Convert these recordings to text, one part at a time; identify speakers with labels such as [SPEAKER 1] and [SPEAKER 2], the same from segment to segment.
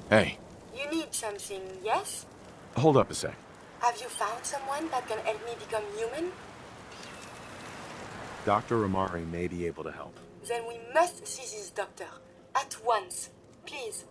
[SPEAKER 1] Hey.
[SPEAKER 2] You need something, yes?
[SPEAKER 1] Hold up a sec.
[SPEAKER 2] Have you found someone that can help me become human?
[SPEAKER 1] Dr. Amari may be able to help.
[SPEAKER 2] Then we must see this doctor. At once. Please.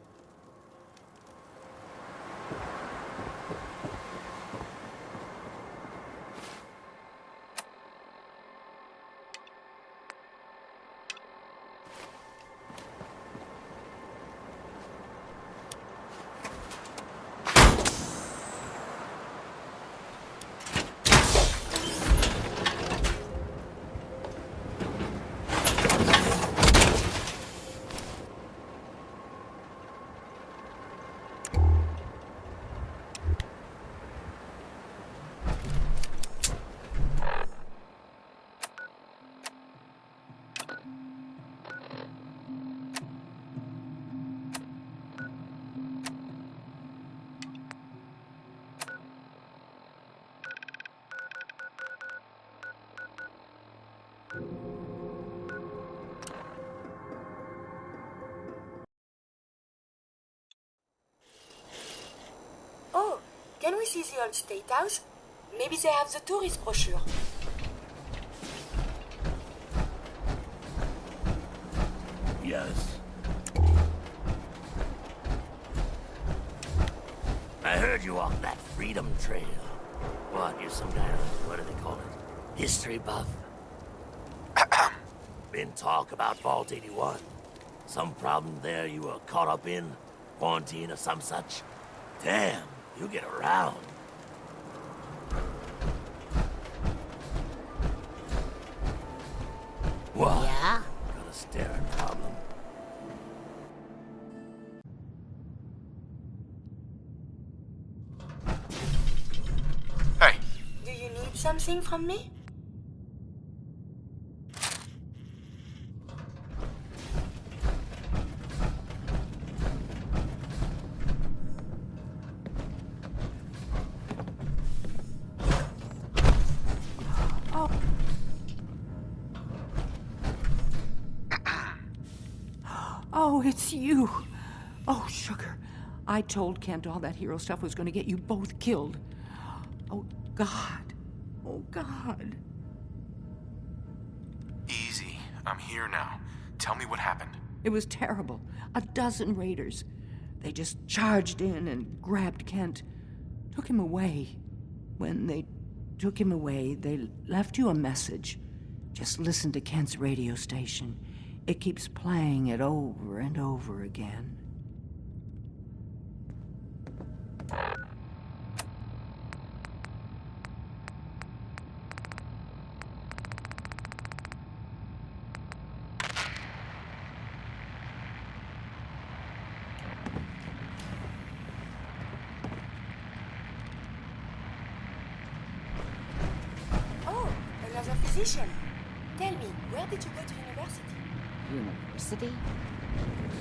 [SPEAKER 2] Oh, can we see the old State House? Maybe they have the tourist brochure.
[SPEAKER 3] Yes. I heard you walked that Freedom Trail. What, you're some kind of, what do they call it? History buff? Been talk about Vault 81. Some problem there you were caught up in? Quarantine or some such? Damn, you get around. What?
[SPEAKER 4] Yeah?
[SPEAKER 3] Got a staring problem.
[SPEAKER 1] Hey.
[SPEAKER 2] Do you need something from me?
[SPEAKER 5] Oh, it's you. Oh, sugar. I told Kent all that hero stuff was going to get you both killed. Oh, God. Oh, God.
[SPEAKER 1] Easy. I'm here now. Tell me what happened.
[SPEAKER 5] It was terrible. 12 raiders. They just charged in and grabbed Kent. Took him away. When they took him away, they left you a message. Just listen to Kent's radio station. It keeps playing it over and over again.
[SPEAKER 2] Oh, another physician. Tell me, where did you go to university?
[SPEAKER 4] University?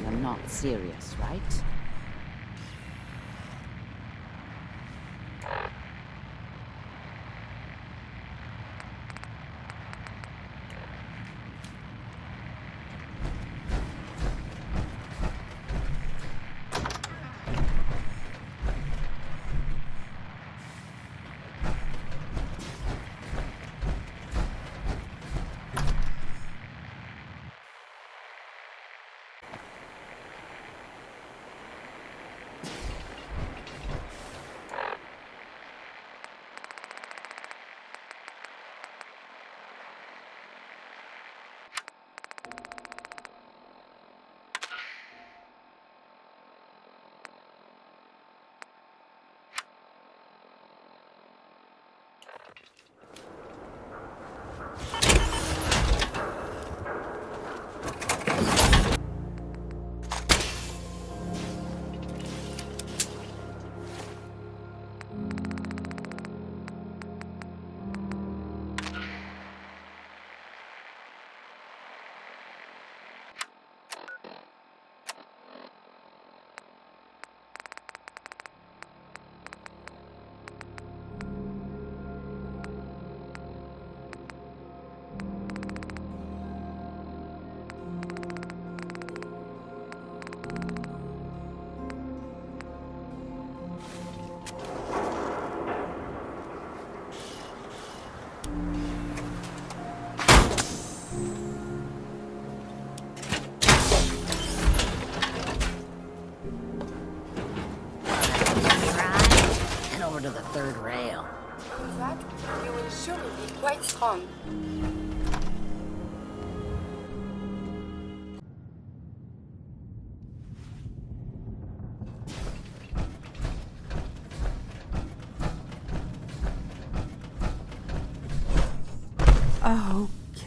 [SPEAKER 4] You're not serious, right?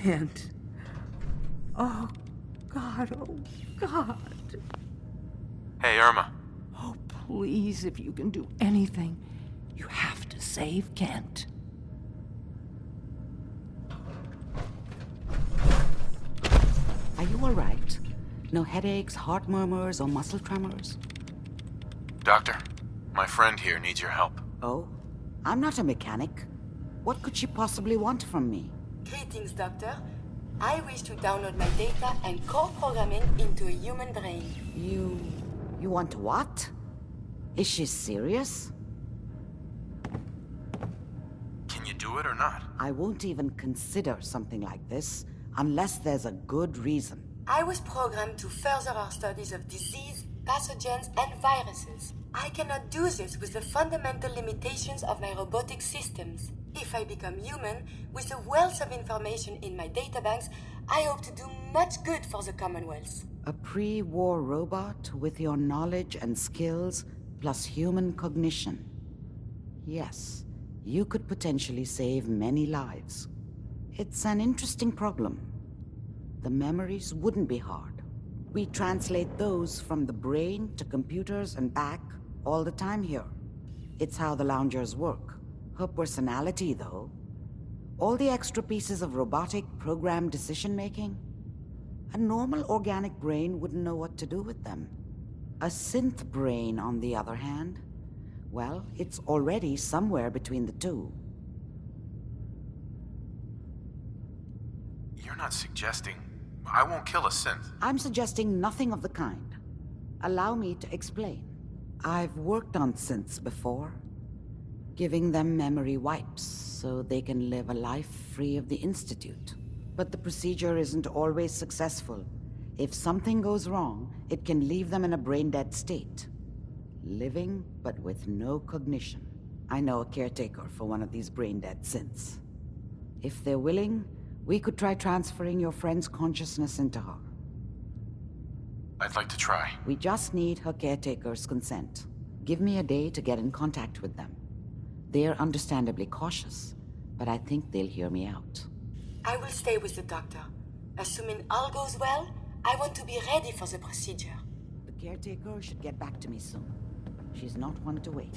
[SPEAKER 5] can't. Oh, God, oh, God.
[SPEAKER 1] Hey, Irma.
[SPEAKER 5] Oh, please, if you can do anything, you have to save Kent.
[SPEAKER 4] Are you all right? No headaches, heart murmurs, or muscle tremors?
[SPEAKER 1] Doctor, my friend here needs your help.
[SPEAKER 4] Oh? I'm not a mechanic. What could she possibly want from me?
[SPEAKER 2] Greetings, Doctor. I wish to download my data and core programming into a human brain.
[SPEAKER 4] You want what? Is she serious?
[SPEAKER 1] Can you do it or not?
[SPEAKER 4] I won't even consider something like this unless there's a good reason.
[SPEAKER 2] I was programmed to further our studies of disease, pathogens, and viruses. I cannot do this with the fundamental limitations of my robotic systems. If I become human, with the wealth of information in my databanks, I hope to do much good for the Commonwealth.
[SPEAKER 4] A pre-war robot with your knowledge and skills plus human cognition. Yes, you could potentially save many lives. It's an interesting problem. The memories wouldn't be hard. We translate those from the brain to computers and back all the time here. It's how the loungers work. Her personality, though. All the extra pieces of robotic programmed decision-making. A normal organic brain wouldn't know what to do with them. A synth brain, on the other hand, well, it's already somewhere between the two.
[SPEAKER 1] You're not suggesting I won't kill a synth.
[SPEAKER 4] I'm suggesting nothing of the kind. Allow me to explain. I've worked on synths before, giving them memory wipes so they can live a life free of the Institute. But the procedure isn't always successful. If something goes wrong, it can leave them in a brain-dead state. Living, but with no cognition. I know a caretaker for one of these brain-dead synths. If they're willing, we could try transferring your friend's consciousness into her.
[SPEAKER 1] I'd like to try.
[SPEAKER 4] We just need her caretaker's consent. Give me a day to get in contact with them. They're understandably cautious, but I think they'll hear me out.
[SPEAKER 2] I will stay with the doctor. Assuming all goes well, I want to be ready for the procedure.
[SPEAKER 4] The caretaker should get back to me soon. She's not one to wait.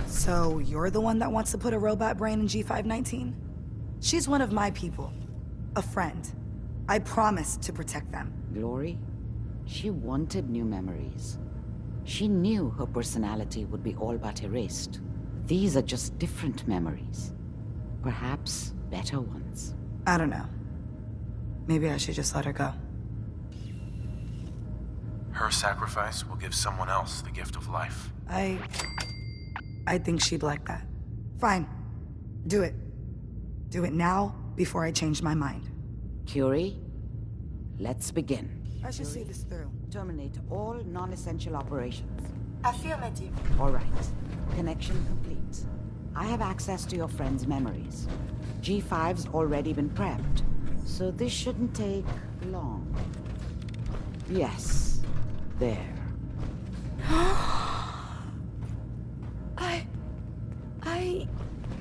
[SPEAKER 6] So you're the one that wants to put a robot brain in G519? She's one of my people. A friend. I promise to protect them.
[SPEAKER 4] Glory? She wanted new memories. She knew her personality would be all but erased. These are just different memories. Perhaps better ones.
[SPEAKER 6] I don't know. Maybe I should just let her go.
[SPEAKER 1] Her sacrifice will give someone else the gift of life.
[SPEAKER 6] I think she'd like that. Fine. Do it. Do it now, before I change my mind.
[SPEAKER 4] Curie, let's begin.
[SPEAKER 6] I should see this through.
[SPEAKER 4] Terminate all non-essential operations.
[SPEAKER 2] Affirmative.
[SPEAKER 4] All right. Connection complete. I have access to your friend's memories. G5's already been prepped, so this shouldn't take long. Yes, there.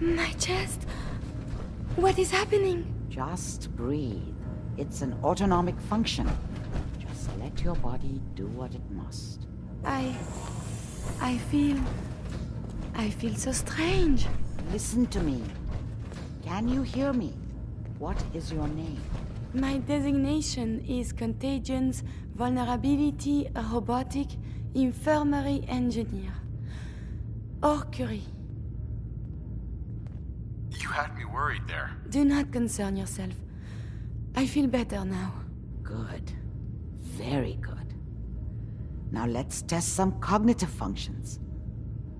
[SPEAKER 2] My chest. What is happening?
[SPEAKER 4] Just breathe. It's an autonomic function. Just let your body do what it must.
[SPEAKER 2] I feel so strange.
[SPEAKER 4] Listen to me. Can you hear me? What is your name?
[SPEAKER 2] My designation is Contagions, Vulnerability, Robotic, Infirmary Engineer. Or Curie.
[SPEAKER 1] You had me worried there.
[SPEAKER 2] Do not concern yourself. I feel better now.
[SPEAKER 4] Good. Very good. Now let's test some cognitive functions.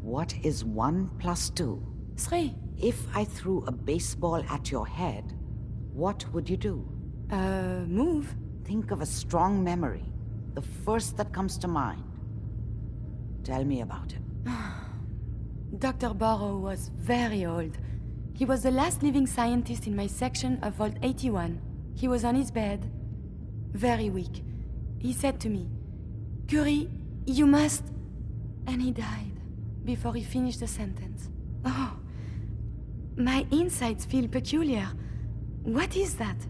[SPEAKER 4] What is 1 + 2?
[SPEAKER 2] 3.
[SPEAKER 4] If I threw a baseball at your head, what would you do?
[SPEAKER 2] Move.
[SPEAKER 4] Think of a strong memory. The first that comes to mind. Tell me about it.
[SPEAKER 2] Dr. Burrow was very old. He was the last living scientist in my section of Vault 81. He was on his bed, very weak. He said to me, "Curie, you must..." And he died before he finished the sentence. Oh, my insides feel peculiar. What is that?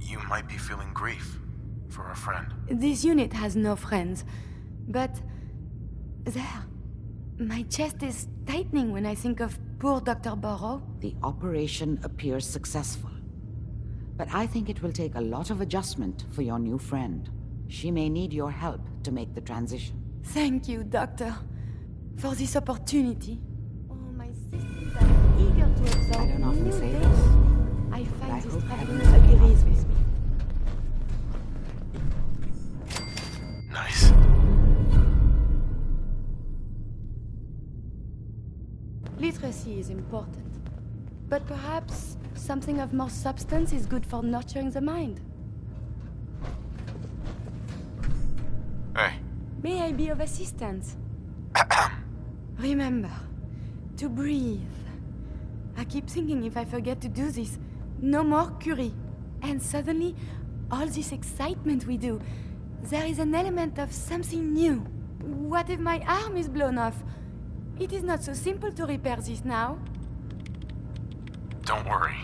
[SPEAKER 1] You might be feeling grief for a friend.
[SPEAKER 2] This unit has no friends, but there. My chest is tightening when I think of poor Dr. Burrow.
[SPEAKER 4] The operation appears successful. But I think it will take a lot of adjustment for your new friend. She may need your help to make the transition.
[SPEAKER 2] Thank you, Doctor, for this opportunity. Oh, my systems are eager to absorb
[SPEAKER 4] I don't often
[SPEAKER 2] new
[SPEAKER 4] say
[SPEAKER 2] data.
[SPEAKER 4] this,
[SPEAKER 2] I
[SPEAKER 4] but I
[SPEAKER 2] find this
[SPEAKER 4] hope
[SPEAKER 2] traveling
[SPEAKER 4] heaven
[SPEAKER 2] agrees with me.
[SPEAKER 1] Nice.
[SPEAKER 2] Literacy is important, but perhaps something of more substance is good for nurturing the mind.
[SPEAKER 1] Hey.
[SPEAKER 2] May I be of assistance? Remember, to breathe. I keep thinking if I forget to do this, no more Curie. And suddenly, all this excitement we do, there is an element of something new. What if my arm is blown off? It is not so simple to repair this now.
[SPEAKER 1] Don't worry.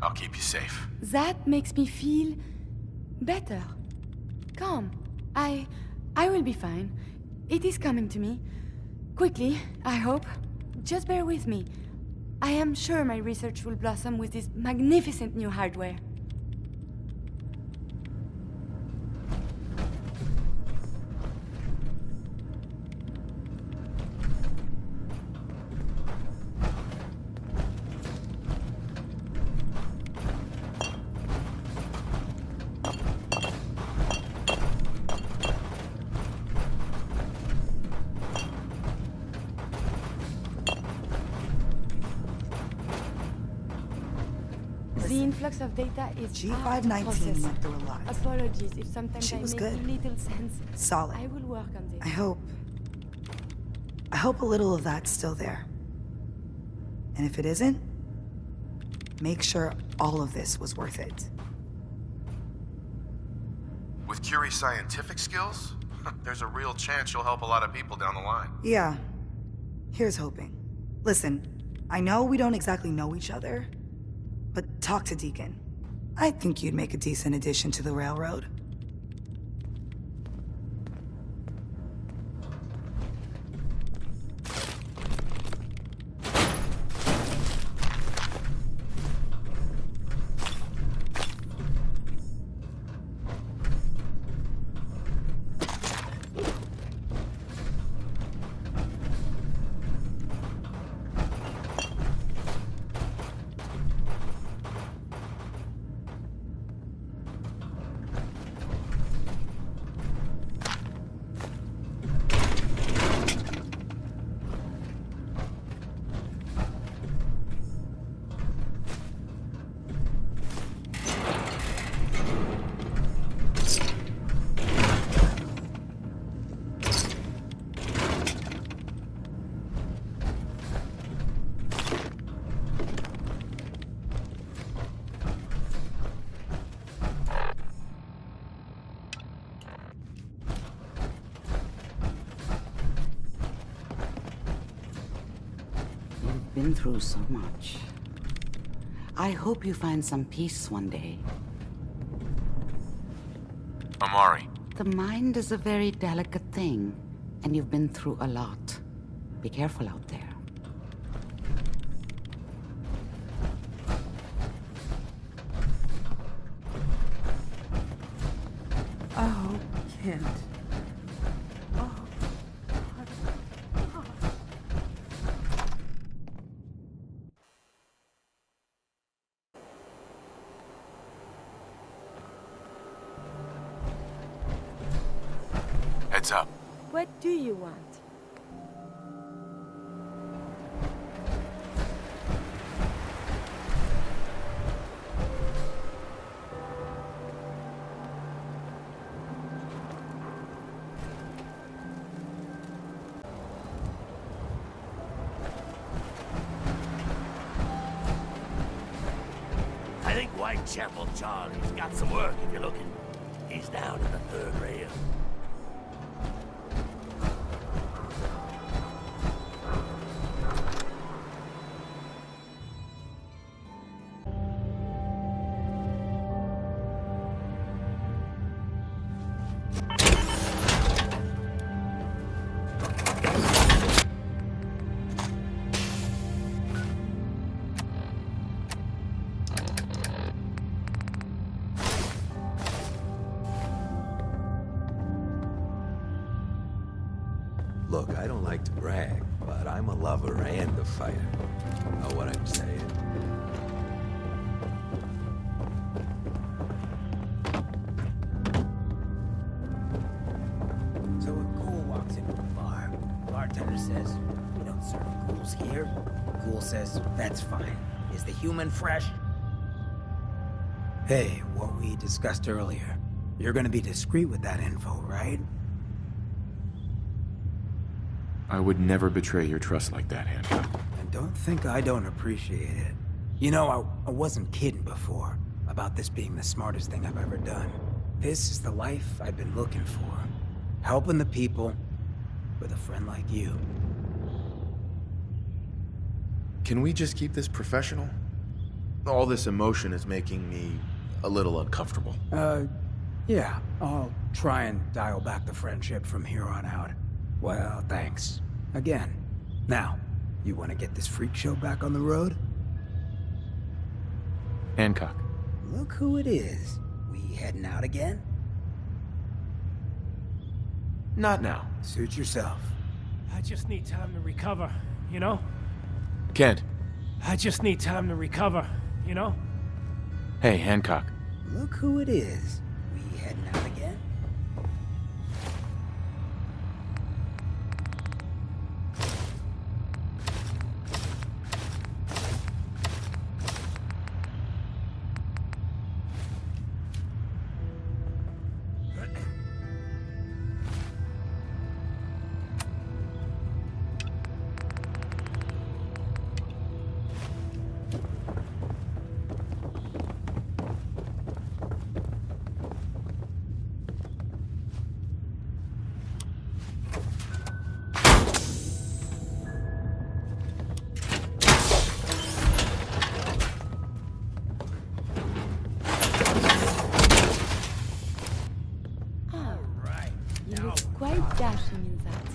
[SPEAKER 1] I'll keep you safe.
[SPEAKER 2] That makes me feel better. Calm. I will be fine. It is coming to me. Quickly, I hope. Just bear with me. I am sure my research will blossom with this magnificent new hardware. The influx of data is
[SPEAKER 6] G519 went through a lot.
[SPEAKER 2] Apologies if sometimes
[SPEAKER 6] She
[SPEAKER 2] I
[SPEAKER 6] was
[SPEAKER 2] make
[SPEAKER 6] good.
[SPEAKER 2] little sense.
[SPEAKER 6] Solid.
[SPEAKER 2] I will work on this.
[SPEAKER 6] I hope a little of that's still there. And if it isn't, make sure all of this was worth it.
[SPEAKER 1] With Curie's scientific skills, there's a real chance you'll help a lot of people down the line.
[SPEAKER 6] Yeah. Here's hoping. Listen, I know we don't exactly know each other, but talk to Deacon. I think you'd make a decent addition to the railroad.
[SPEAKER 4] been through so much. I hope you find some peace one day.
[SPEAKER 1] Amari.
[SPEAKER 4] The mind is a very delicate thing, and you've been through a lot. Be careful out there.
[SPEAKER 5] Oh, Kent.
[SPEAKER 1] Heads up.
[SPEAKER 7] What do you want?
[SPEAKER 3] I think Whitechapel Charlie's got some work if you're looking. He's down in the third rail.
[SPEAKER 8] Look, I don't like to brag, but I'm a lover and a fighter. Know what I'm saying?
[SPEAKER 9] So a ghoul walks into a bar. Bartender says, "We don't serve ghouls here." Ghoul says, "That's fine. Is the human fresh?" Hey, what we discussed earlier. You're gonna be discreet with that info, right?
[SPEAKER 10] I would never betray your trust like that, Hancock.
[SPEAKER 9] And don't think I don't appreciate it. You know, I wasn't kidding before about this being the smartest thing I've ever done. This is the life I've been looking for. Helping the people with a friend like you.
[SPEAKER 1] Can we just keep this professional? All this emotion is making me a little uncomfortable.
[SPEAKER 9] Yeah, I'll try and dial back the friendship from here on out. Well, thanks. Again. Now, you want to get this freak show back on the road?
[SPEAKER 10] Hancock.
[SPEAKER 9] Look who it is. We heading out again?
[SPEAKER 1] Not now.
[SPEAKER 9] Suit yourself.
[SPEAKER 11] I just need time to recover, you know?
[SPEAKER 10] Kent.
[SPEAKER 11] I just need time to recover, you know?
[SPEAKER 10] Hey, Hancock.
[SPEAKER 9] Look who it is. We heading out again?
[SPEAKER 7] Quite dashing in that.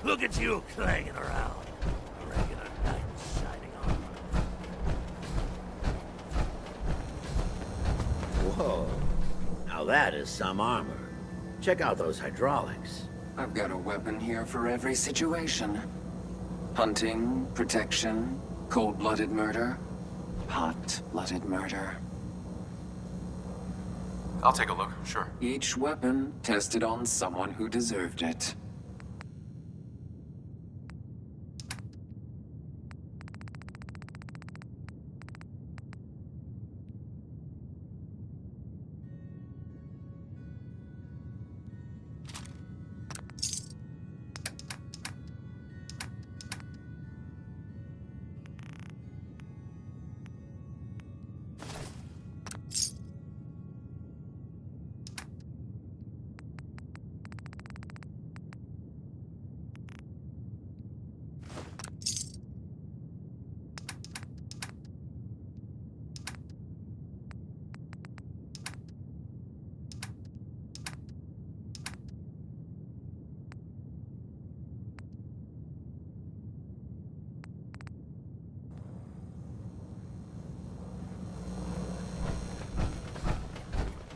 [SPEAKER 3] Look at you clanging around. A regular knight in shining armor.
[SPEAKER 12] Whoa. Now that is some armor. Check out those hydraulics.
[SPEAKER 13] I've got a weapon here for every situation. Hunting, protection, cold-blooded murder, hot-blooded murder.
[SPEAKER 1] I'll take a look, sure.
[SPEAKER 13] Each weapon tested on someone who deserved it.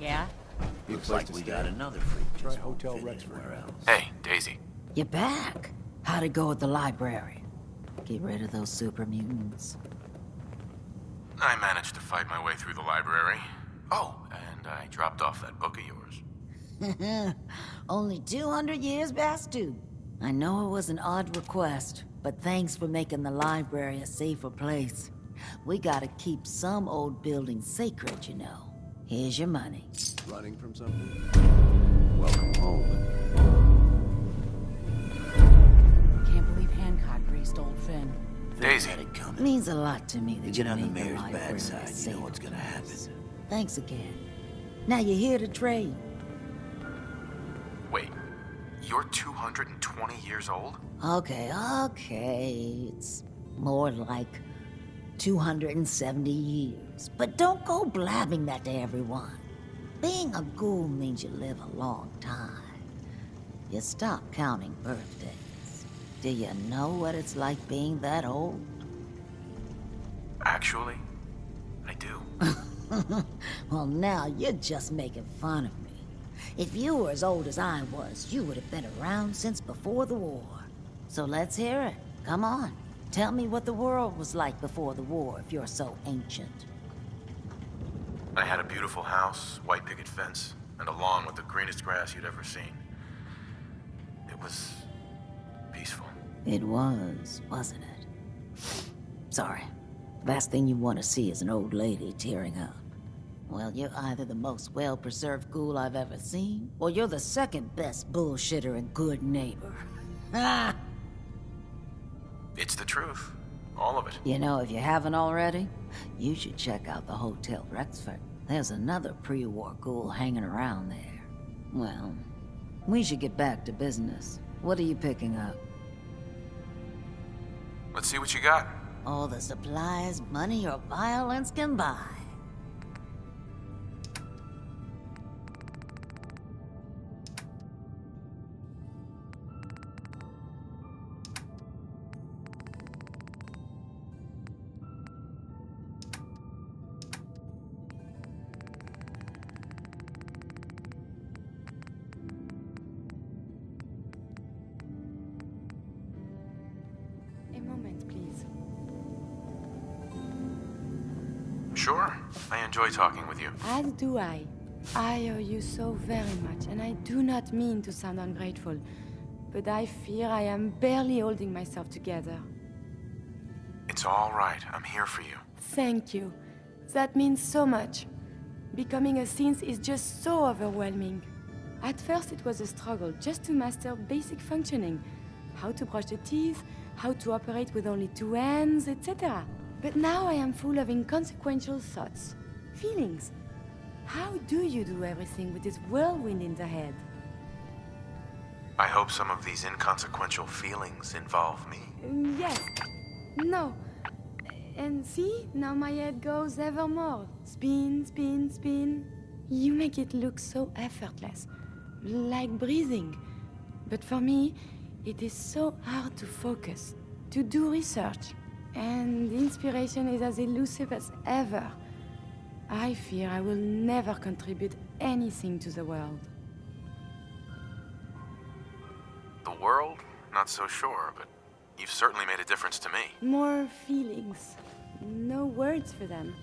[SPEAKER 14] Yeah?
[SPEAKER 12] Looks like we got another freak.
[SPEAKER 15] Try Hotel Rexford.
[SPEAKER 10] Hey, Daisy.
[SPEAKER 14] You're back. How'd it go at the library? Get rid of those super mutants.
[SPEAKER 10] I managed to fight my way through the library. Oh, and I dropped off that book of yours.
[SPEAKER 14] Only 200 years past due. I know it was an odd request, but thanks for making the library a safer place. We gotta keep some old buildings sacred, you know. Here's your money.
[SPEAKER 15] Running from something? Welcome home.
[SPEAKER 4] Can't believe Hancock graced old Finn.
[SPEAKER 10] Daisy.
[SPEAKER 14] Means a lot to me that
[SPEAKER 12] You get on the
[SPEAKER 14] made
[SPEAKER 12] mayor's
[SPEAKER 14] library
[SPEAKER 12] bad side, you know
[SPEAKER 14] safe
[SPEAKER 12] what's gonna happen.
[SPEAKER 14] place. Thanks again. Now you're here to trade.
[SPEAKER 10] Wait, you're 220 years old?
[SPEAKER 14] Okay. It's more like 270 years. But don't go blabbing that to everyone. Being a ghoul means you live a long time. You stop counting birthdays. Do you know what it's like being that old?
[SPEAKER 10] Actually, I do.
[SPEAKER 14] Well, now you're just making fun of me. If you were as old as I was, you would have been around since before the war. So let's hear it. Come on. Tell me what the world was like before the war if you're so ancient.
[SPEAKER 10] I had a beautiful house, white picket fence, and a lawn with the greenest grass you'd ever seen. It was peaceful.
[SPEAKER 14] It was, wasn't it? Sorry. Last thing you want to see is an old lady tearing up. Well, you're either the most well-preserved ghoul I've ever seen, or you're the second best bullshitter and good neighbor. Ah!
[SPEAKER 10] It's the truth. All of it.
[SPEAKER 14] You know, if you haven't already, you should check out the Hotel Rexford. There's another pre-war ghoul hanging around there. Well, we should get back to business. What are you picking up?
[SPEAKER 10] Let's see what you got.
[SPEAKER 14] All the supplies money or violence can buy.
[SPEAKER 2] A moment, please.
[SPEAKER 10] Sure. I enjoy talking with you.
[SPEAKER 2] As do I. I owe you so very much, and I do not mean to sound ungrateful, but I fear I am barely holding myself together.
[SPEAKER 10] It's all right. I'm here for you.
[SPEAKER 2] Thank you. That means so much. Becoming a synth is just so overwhelming. At first it was a struggle just to master basic functioning. How to brush the teeth, how to operate with only two hands, etc. But now I am full of inconsequential thoughts, feelings. How do you do everything with this whirlwind in the head?
[SPEAKER 10] I hope some of these inconsequential feelings involve me.
[SPEAKER 2] Yes. No. And see, now my head goes ever more. Spin, spin, spin. You make it look so effortless, like breathing. But for me, it is so hard to focus, to do research. And inspiration is as elusive as ever. I fear I will never contribute anything to the world.
[SPEAKER 10] The world? Not so sure, but you've certainly made a difference to me.
[SPEAKER 2] More feelings. No words for them.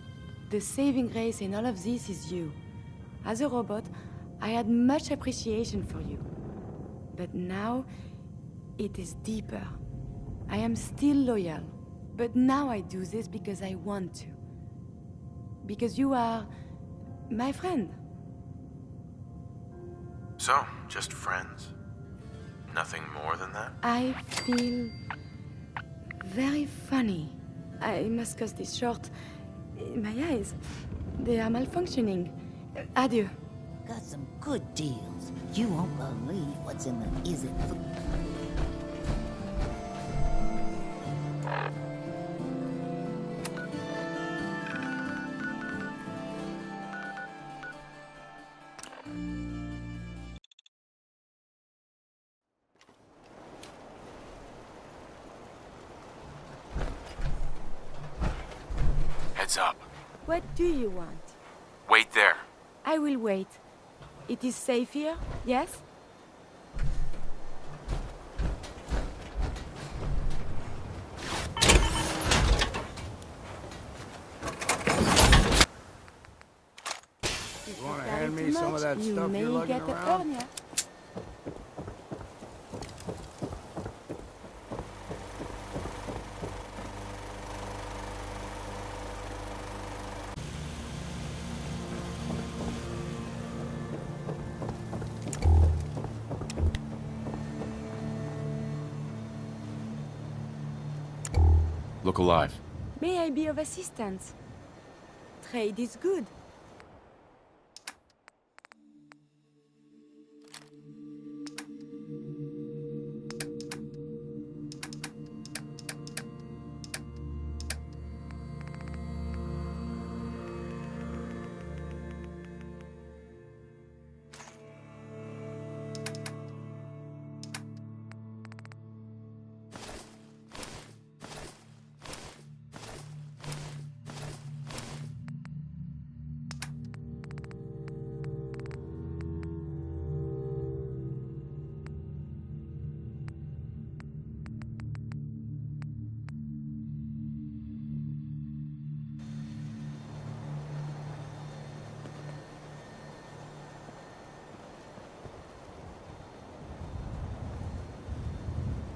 [SPEAKER 2] The saving grace in all of this is you. As a robot, I had much appreciation for you. But now, it is deeper. I am still loyal. But now I do this because I want to. Because you are my friend.
[SPEAKER 10] So, just friends? Nothing more than that?
[SPEAKER 2] I feel very funny. I must cut this short. My eyes, they are malfunctioning. Adieu.
[SPEAKER 14] Got some good deals. You won't believe what's in the Is It food.
[SPEAKER 10] Heads up.
[SPEAKER 2] What do you want?
[SPEAKER 10] Wait there.
[SPEAKER 7] I will wait. It is safe here, yes?
[SPEAKER 9] You want to hand me some of that stuff you're lugging around?
[SPEAKER 1] Look alive.
[SPEAKER 7] May I be of assistance? Trade is good.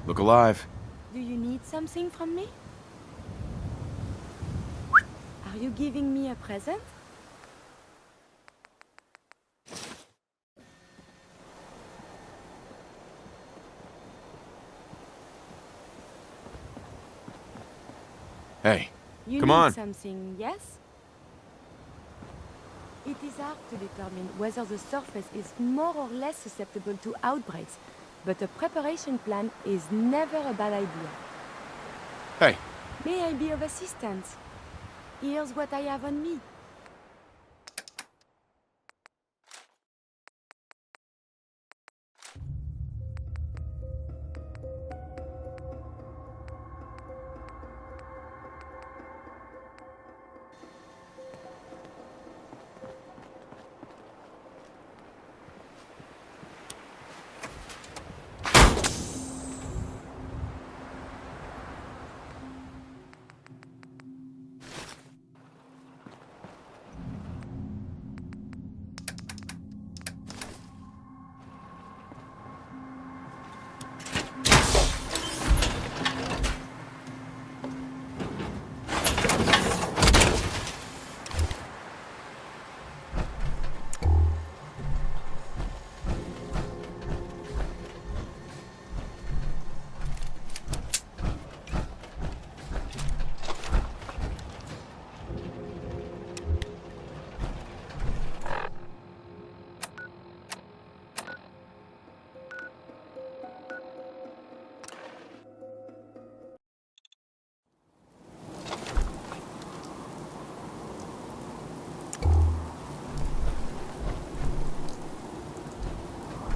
[SPEAKER 1] Look alive.
[SPEAKER 7] Do you need something from me? Are you giving me a present?
[SPEAKER 1] Hey,
[SPEAKER 7] You
[SPEAKER 1] come
[SPEAKER 7] need
[SPEAKER 1] on.
[SPEAKER 7] something, yes? It is hard to determine whether the surface is more or less susceptible to outbreaks, but a preparation plan is never a bad idea.
[SPEAKER 1] Hey.
[SPEAKER 7] May I be of assistance? Here's what I have on me.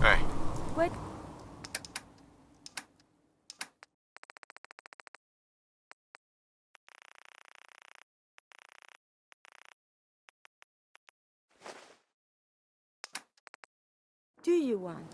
[SPEAKER 1] Hey.
[SPEAKER 7] What? Do you want?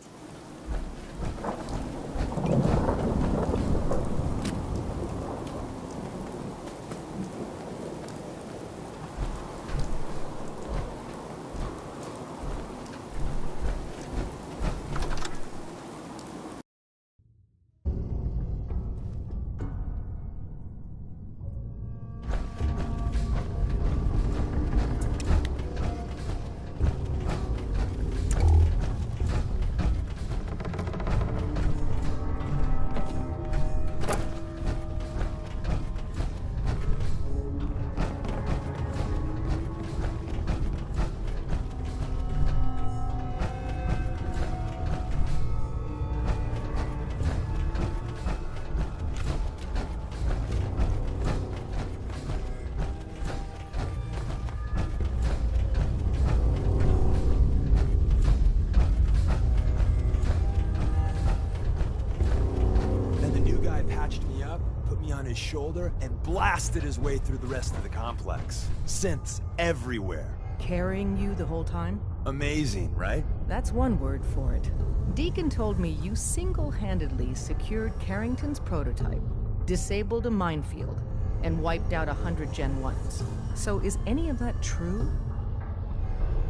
[SPEAKER 16] His shoulder and blasted his way through the rest of the complex. Synths everywhere. carrying you the whole time?
[SPEAKER 1] Amazing, right?
[SPEAKER 16] That's one word for it. Deacon told me you single-handedly secured Carrington's prototype, disabled a minefield, and wiped out 100 Gen 1s. So is any of that true?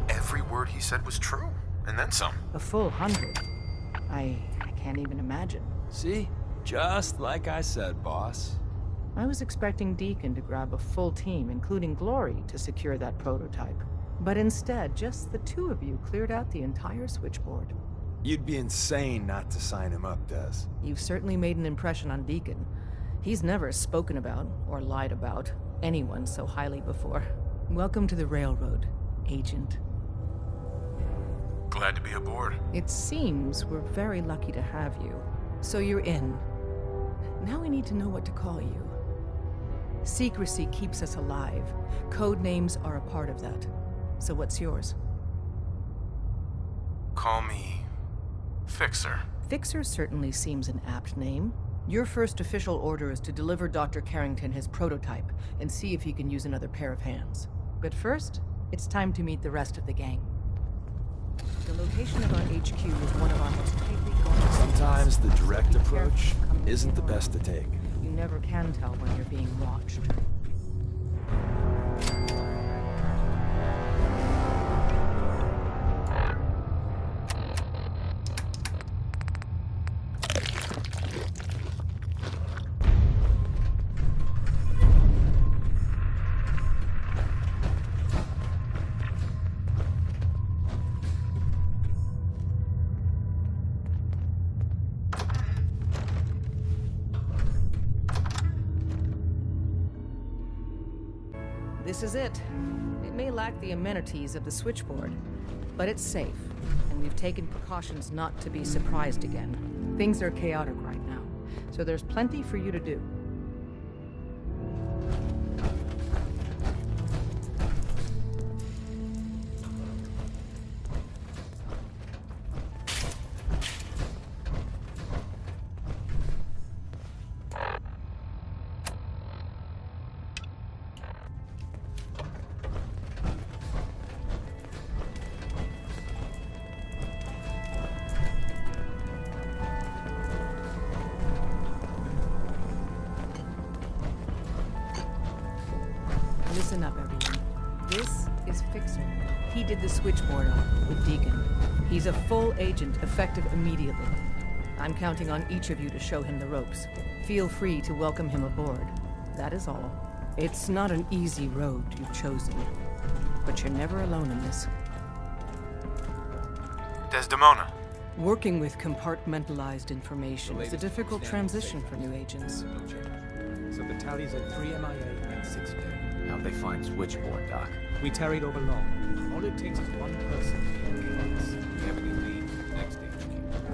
[SPEAKER 10] Every word he said was true, and then some.
[SPEAKER 16] A full 100. I can't even imagine.
[SPEAKER 8] See? Just like I said, boss.
[SPEAKER 16] I was expecting Deacon to grab a full team, including Glory, to secure that prototype. But instead, just the two of you cleared out the entire switchboard.
[SPEAKER 1] You'd be insane not to sign him up, Des.
[SPEAKER 16] You've certainly made an impression on Deacon. He's never spoken about, or lied about, anyone so highly before. Welcome to the Railroad, Agent.
[SPEAKER 10] Glad to be aboard.
[SPEAKER 16] It seems we're very lucky to have you. So you're in. Now we need to know what to call you. Secrecy keeps us alive. Code names are a part of that. So what's yours?
[SPEAKER 10] Call me Fixer.
[SPEAKER 16] Fixer certainly seems an apt name. Your first official order is to deliver Dr. Carrington his prototype and see if he can use another pair of hands. But first, it's time to meet the rest of the gang. The location of our HQ is one of our most tightly guarded.
[SPEAKER 1] Sometimes the direct approach isn't the best to take.
[SPEAKER 16] You never can tell when you're being watched. This is it. It may lack the amenities of the switchboard, but it's safe, and we've taken precautions not to be surprised again. Things are chaotic right now, so there's plenty for you to do. Listen up, everyone. This is Fixer. He did the switchboard on with Deacon. He's a full agent, effective immediately. I'm counting on each of you to show him the ropes. Feel free to welcome him aboard. That is all. It's not an easy road you've chosen, but you're never alone in this.
[SPEAKER 10] Desdemona.
[SPEAKER 16] Working with compartmentalized information is a difficult transition for new agents.
[SPEAKER 9] So the tallies are 3 MIA and 6 dead.
[SPEAKER 15] How'd they find switchboard, Doc?
[SPEAKER 9] We tarried over long. All it takes is one person to locate us. We have any lead, next HQ.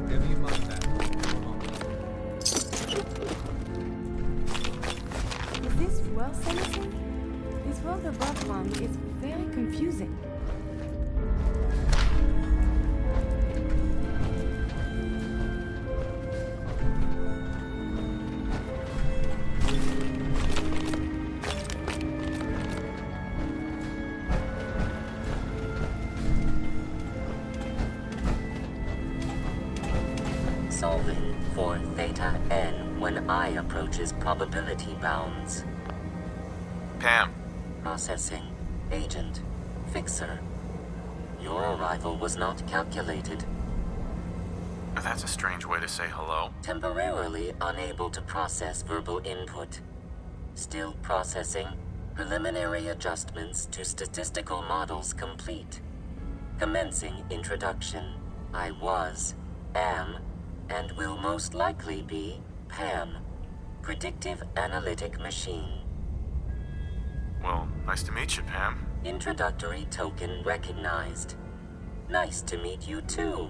[SPEAKER 9] Whatever you must have.
[SPEAKER 7] Is this worth anything? This world above ground is very confusing.
[SPEAKER 17] Solving for theta n when I approaches probability bounds.
[SPEAKER 10] Pam.
[SPEAKER 17] Processing. Agent. Fixer. Your arrival was not calculated.
[SPEAKER 10] That's a strange way to say hello.
[SPEAKER 17] Temporarily unable to process verbal input. Still processing. Preliminary adjustments to statistical models complete. Commencing introduction. I was, am, and will most likely be Pam, Predictive Analytic Machine.
[SPEAKER 10] Well, nice to meet you, Pam.
[SPEAKER 17] Introductory token recognized. Nice to meet you too,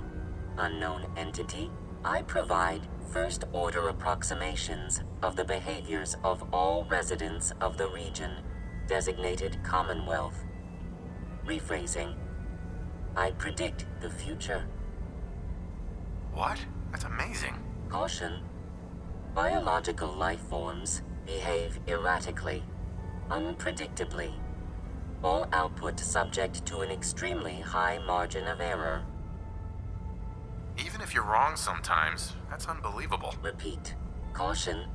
[SPEAKER 17] unknown entity. I provide first-order approximations of the behaviors of all residents of the region, designated Commonwealth. Rephrasing. I predict the future.
[SPEAKER 10] What? That's amazing.
[SPEAKER 17] Caution. Biological life forms behave erratically, unpredictably. All output subject to an extremely high margin of error.
[SPEAKER 10] Even if you're wrong sometimes, that's unbelievable.
[SPEAKER 17] Repeat. Caution.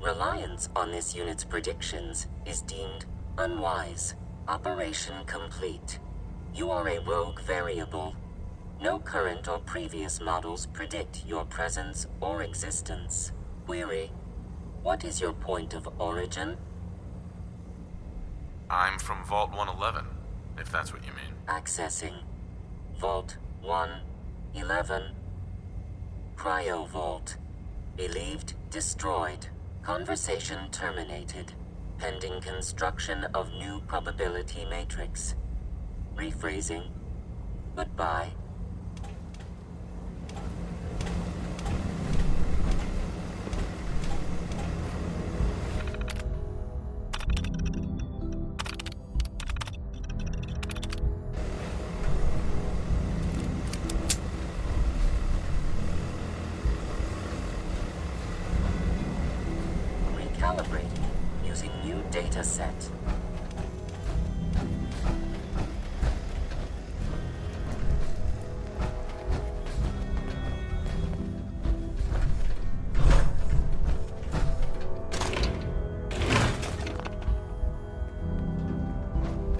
[SPEAKER 17] Reliance on this unit's predictions is deemed unwise. Operation complete. You are a rogue variable. No current or previous models predict your presence or existence. Query. What is your point of origin?
[SPEAKER 10] I'm from Vault 111, if that's what you mean.
[SPEAKER 17] Accessing. Vault 111. Cryo Vault. Believed destroyed. Conversation terminated. Pending construction of new probability matrix. Rephrasing. Goodbye. Recalibrating using new data set.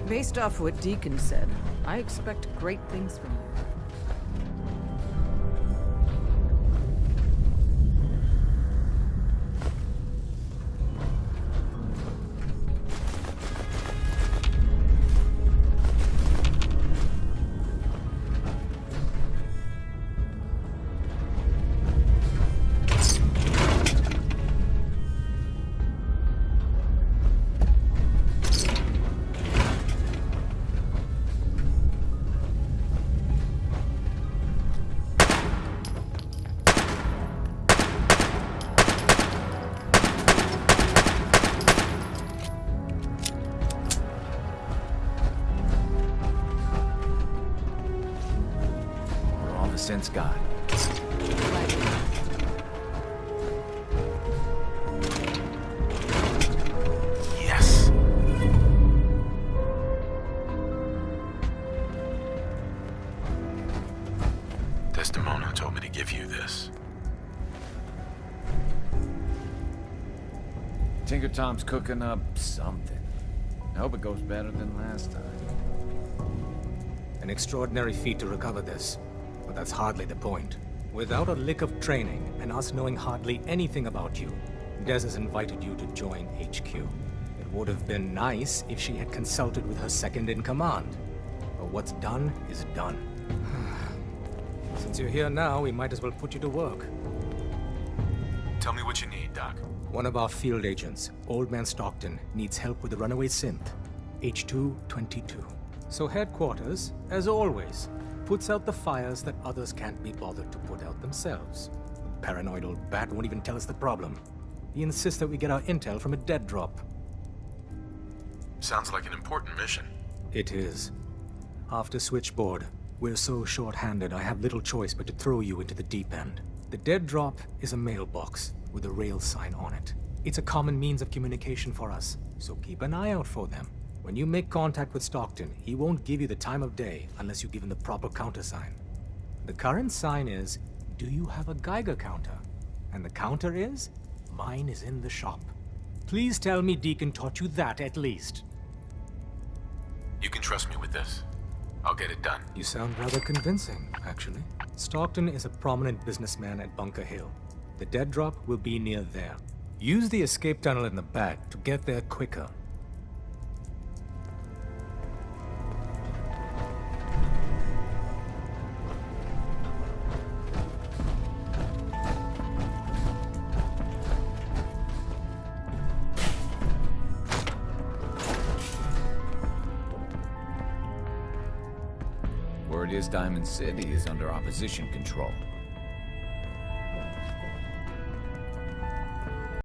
[SPEAKER 16] Based off what Deacon said, I expect great things from you.
[SPEAKER 15] Sense guy.
[SPEAKER 10] Yes! Desdemona told me to give you this.
[SPEAKER 15] Tinker Tom's cooking up something. I hope it goes better than last time.
[SPEAKER 18] An extraordinary feat to recover this. But that's hardly the point. Without a lick of training, and us knowing hardly anything about you, Des has invited you to join HQ. It would have been nice if she had consulted with her second-in-command. But what's done is done. Since you're here now, we might as well put you to work.
[SPEAKER 10] Tell me what you need, Doc.
[SPEAKER 18] One of our field agents, Old Man Stockton, needs help with the runaway synth, H222. So headquarters, as always, puts out the fires that others can't be bothered to put out themselves. Paranoid old bat won't even tell us the problem. He insists that we get our intel from a dead drop.
[SPEAKER 10] Sounds like an important mission.
[SPEAKER 18] It is. After Switchboard, we're so short-handed I have little choice but to throw you into the deep end. The dead drop is a mailbox with a rail sign on it. It's a common means of communication for us, so keep an eye out for them. When you make contact with Stockton, he won't give you the time of day unless you give him the proper countersign. The current sign is, do you have a Geiger counter? And the counter is, mine is in the shop. Please tell me Deacon taught you that at least.
[SPEAKER 10] You can trust me with this. I'll get it done.
[SPEAKER 18] You sound rather convincing, actually. Stockton is a prominent businessman at Bunker Hill. The dead drop will be near there. Use the escape tunnel in the back to get there quicker.
[SPEAKER 15] Word is Diamond City is under opposition control.